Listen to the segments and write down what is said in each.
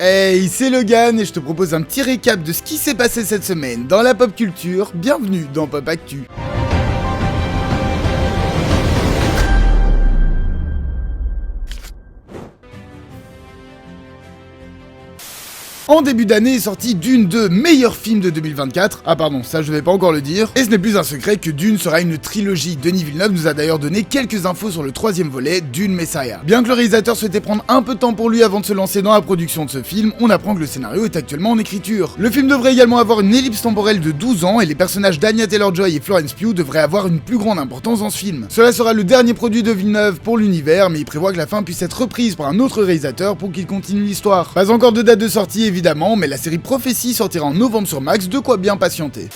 Hey, c'est Logan et je te propose un petit récap de ce qui s'est passé cette semaine dans la pop culture. Bienvenue dans Pop Actu. En début d'année est sorti Dune 2, meilleur film de 2024. Ah pardon, ça je vais pas encore le dire. Et ce n'est plus un secret que Dune sera une trilogie. Denis Villeneuve nous a d'ailleurs donné quelques infos sur le troisième volet, Dune Messiah. Bien que le réalisateur souhaitait prendre un peu de temps pour lui avant de se lancer dans la production de ce film, on apprend que le scénario est actuellement en écriture. Le film devrait également avoir une ellipse temporelle de 12 ans et les personnages d'Anya Taylor-Joy et Florence Pugh devraient avoir une plus grande importance dans ce film. Cela sera le dernier produit de Villeneuve pour l'univers, mais il prévoit que la fin puisse être reprise par un autre réalisateur pour qu'il continue l'histoire. Pas encore de date de sortie évidemment, mais la série Prophétie sortira en novembre sur Max, de quoi bien patienter.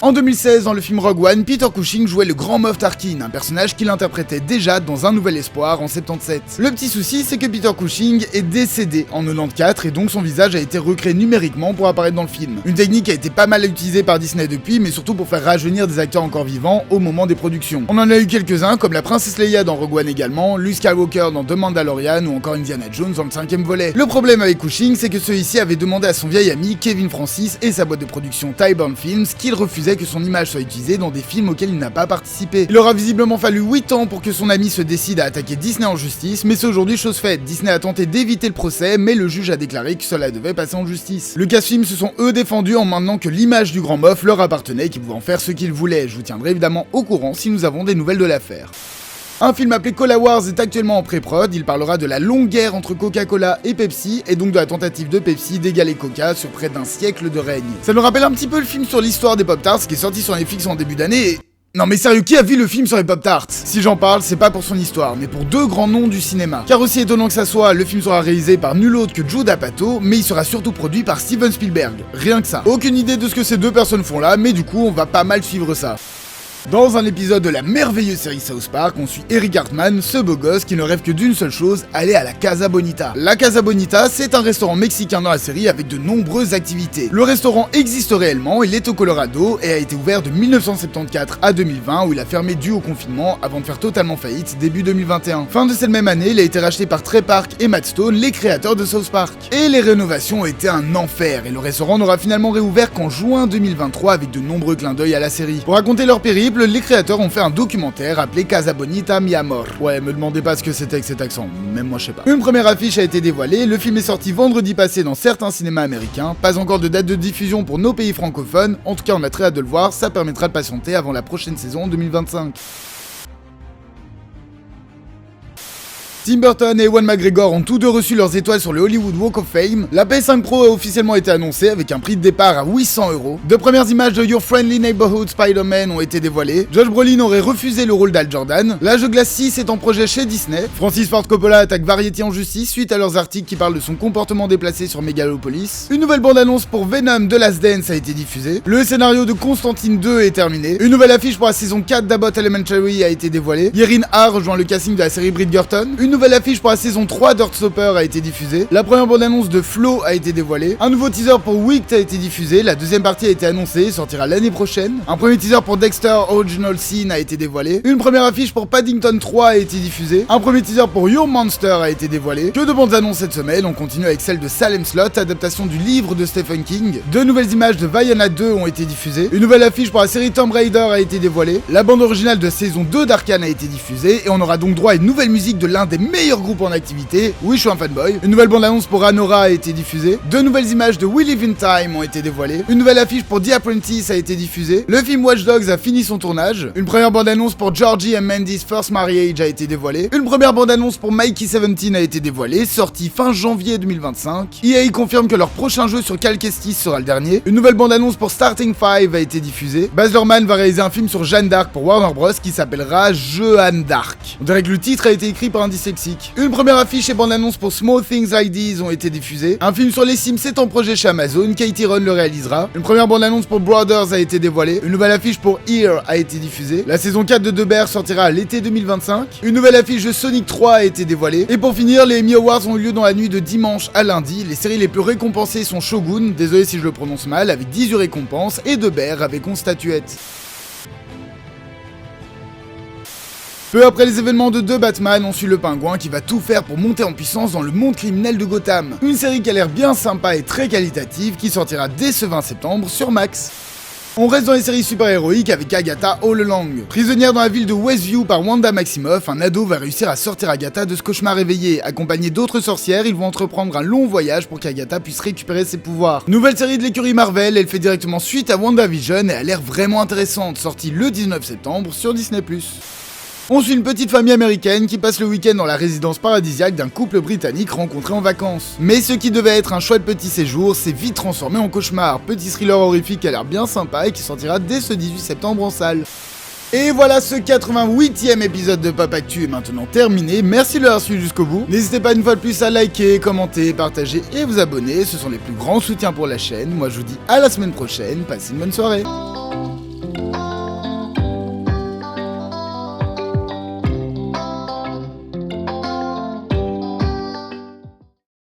En 2016, dans le film Rogue One, Peter Cushing jouait le grand Moff Tarkin, un personnage qu'il interprétait déjà dans Un Nouvel Espoir en 77. Le petit souci, c'est que Peter Cushing est décédé en 94 et donc son visage a été recréé numériquement pour apparaître dans le film. Une technique qui a été pas mal utilisée par Disney depuis, mais surtout pour faire rajeunir des acteurs encore vivants au moment des productions. On en a eu quelques-uns, comme la princesse Leia dans Rogue One également, Luke Skywalker dans The Mandalorian ou encore Indiana Jones dans le 5e volet. Le problème avec Cushing, c'est que ceux-ci avaient demandé à son vieil ami Kevin Francis et sa boîte de production Tyburn Films qu'il refusait que son image soit utilisée dans des films auxquels il n'a pas participé. Il aura visiblement fallu 8 ans pour que son ami se décide à attaquer Disney en justice, mais c'est aujourd'hui chose faite. Disney a tenté d'éviter le procès, mais le juge a déclaré que cela devait passer en justice. Lucasfilm se sont eux défendus en maintenant que l'image du grand Moff leur appartenait et qu'ils pouvaient en faire ce qu'ils voulaient. Je vous tiendrai évidemment au courant si nous avons des nouvelles de l'affaire. Un film appelé Cola Wars est actuellement en pré-prod, il parlera de la longue guerre entre Coca-Cola et Pepsi, et donc de la tentative de Pepsi d'égaler Coca sur près d'un siècle de règne. Ça nous rappelle un petit peu le film sur l'histoire des Pop-Tarts qui est sorti sur Netflix en début d'année et... Non mais sérieux, qui a vu le film sur les Pop-Tarts? Si j'en parle, c'est pas pour son histoire, mais pour deux grands noms du cinéma. Car aussi étonnant que ça soit, le film sera réalisé par nul autre que Judd Apatow, mais il sera surtout produit par Steven Spielberg. Rien que ça. Aucune idée de ce que ces deux personnes font là, mais du coup on va pas mal suivre ça. Dans un épisode de la merveilleuse série South Park, on suit Eric Cartman, ce beau gosse qui ne rêve que d'une seule chose, aller à la Casa Bonita. La Casa Bonita, c'est un restaurant mexicain dans la série avec de nombreuses activités. Le restaurant existe réellement, il est au Colorado et a été ouvert de 1974 à 2020 où il a fermé dû au confinement avant de faire totalement faillite début 2021. Fin de cette même année, il a été racheté par Trey Park et Matt Stone, les créateurs de South Park. Et les rénovations ont été un enfer et le restaurant n'aura finalement réouvert qu'en juin 2023 avec de nombreux clins d'œil à la série. Pour raconter leur périple, les créateurs ont fait un documentaire appelé Casa Bonita Mi Amor. Ouais, me demandez pas ce que c'était avec cet accent, même moi je sais pas. Une première affiche a été dévoilée, le film est sorti vendredi passé dans certains cinémas américains, pas encore de date de diffusion pour nos pays francophones, en tout cas on a très hâte de le voir, ça permettra de patienter avant la prochaine saison 2025. Tim Burton et Ewan McGregor ont tous deux reçu leurs étoiles sur le Hollywood Walk of Fame. La PS5 Pro a officiellement été annoncée avec un prix de départ à 800€. De premières images de Your Friendly Neighborhood Spider-Man ont été dévoilées. Josh Brolin aurait refusé le rôle d'Hal Jordan. L'Âge de Glace 6 est en projet chez Disney. Francis Ford Coppola attaque Variety en justice suite à leurs articles qui parlent de son comportement déplacé sur Megalopolis. Une nouvelle bande-annonce pour Venom The Last Dance a été diffusée. Le scénario de Constantine 2 est terminé. Une nouvelle affiche pour la saison 4 d'Abbott Elementary a été dévoilée. Yerin A rejoint le casting de la série Bridgerton. Une nouvelle affiche pour la saison 3 d'Heartstopper a été diffusée. La première bande-annonce de Flow a été dévoilée. Un nouveau teaser pour Wicked a été diffusé. La deuxième partie a été annoncée et sortira l'année prochaine. Un premier teaser pour Dexter Original Sin a été dévoilé. Une première affiche pour Paddington 3 a été diffusée. Un premier teaser pour Your Monster a été dévoilé. Que de bandes annonces cette semaine. On continue avec celle de Salem Slot, adaptation du livre de Stephen King. Deux nouvelles images de Vaiana 2 ont été diffusées. Une nouvelle affiche pour la série Tomb Raider a été dévoilée. La bande originale de saison 2 d'Arcane a été diffusée. Et on aura donc droit à une nouvelle musique de l'un des meilleurs groupes en activité. Oui, je suis un fanboy. Une nouvelle bande-annonce pour Anora a été diffusée. Deux nouvelles images de We Live in Time ont été dévoilées. Une nouvelle affiche pour The Apprentice a été diffusée. Le film Watch Dogs a fini son tournage. Une première bande-annonce pour Georgie and Mandy's First Marriage a été dévoilée. Une première bande-annonce pour Mikey 17 a été dévoilée, sortie fin janvier 2025. EA confirme que leur prochain jeu sur Cal Kestis sera le dernier. Une nouvelle bande-annonce pour Starting 5 a été diffusée. Baz Luhrmann va réaliser un film sur Jeanne d'Arc pour Warner Bros qui s'appellera Jeanne d'Arc. On dirait que le titre a été écrit par un dyslexique. Une première affiche et bande-annonce pour Small Things Like These ont été diffusées. Un film sur les Sims est en projet chez Amazon, Katie Run le réalisera. Une première bande-annonce pour Brothers a été dévoilée. Une nouvelle affiche pour Here a été diffusée. La saison 4 de The Bear sortira à l'été 2025. Une nouvelle affiche de Sonic 3 a été dévoilée. Et pour finir, les Emmy Awards ont eu lieu dans la nuit de dimanche à lundi. Les séries les plus récompensées sont Shogun, désolé si je le prononce mal, avec 18 récompenses, et The Bear avec 11 statuettes. Peu après les événements de deux Batman, on suit le Pingouin qui va tout faire pour monter en puissance dans le monde criminel de Gotham. Une série qui a l'air bien sympa et très qualitative qui sortira dès ce 20 septembre sur Max. On reste dans les séries super-héroïques avec Agatha All Along. Prisonnière dans la ville de Westview par Wanda Maximoff, un ado va réussir à sortir Agatha de ce cauchemar réveillé. Accompagné d'autres sorcières, ils vont entreprendre un long voyage pour qu'Agatha puisse récupérer ses pouvoirs. Nouvelle série de l'écurie Marvel, elle fait directement suite à WandaVision et a l'air vraiment intéressante, sortie le 19 septembre sur Disney+. On suit une petite famille américaine qui passe le week-end dans la résidence paradisiaque d'un couple britannique rencontré en vacances. Mais ce qui devait être un chouette petit séjour s'est vite transformé en cauchemar. Petit thriller horrifique qui a l'air bien sympa et qui sortira dès ce 18 septembre en salle. Et voilà, ce 88e épisode de Pop Actu est maintenant terminé. Merci de l'avoir suivi jusqu'au bout. N'hésitez pas une fois de plus à liker, commenter, partager et vous abonner. Ce sont les plus grands soutiens pour la chaîne. Moi je vous dis à la semaine prochaine. Passez une bonne soirée.